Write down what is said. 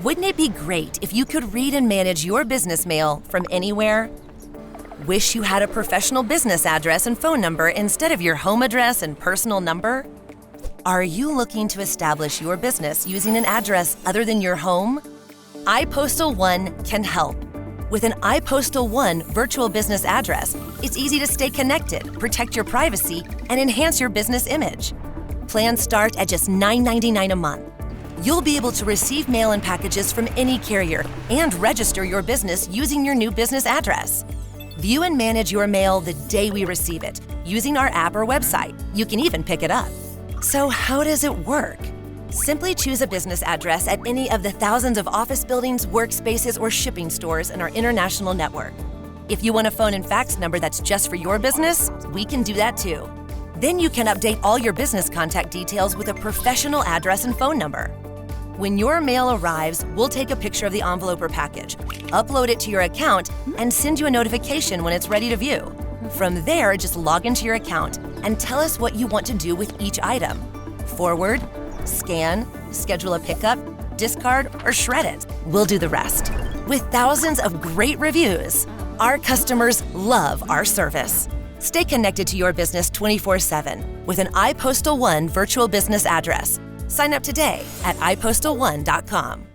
Wouldn't it be great if you could read and manage your business mail from anywhere? Wish you had a professional business address and phone number instead of your home address and personal number? Are you looking to establish your business using an address other than your home? iPostal1 can help. With an iPostal1 virtual business address, it's easy to stay connected, protect your privacy, and enhance your business image. Plans start at just $9.99 a month. You'll be able to receive mail and packages from any carrier and register your business using your new business address. View and manage your mail the day we receive it using our app or website. You can even pick it up. So how does it work? Simply choose a business address at any of the thousands of office buildings, workspaces, or shipping stores in our international network. If you want a phone and fax number that's just for your business, we can do that too. Then you can update all your business contact details with a professional address and phone number. When your mail arrives, we'll take a picture of the envelope or package, upload it to your account, and send you a notification when it's ready to view. From there, just log into your account and tell us what you want to do with each item. Forward, scan, schedule a pickup, discard, or shred it. We'll do the rest. With thousands of great reviews, our customers love our service. Stay connected to your business 24/7 with an iPostal1 virtual business address. Sign up today at iPostal1.com.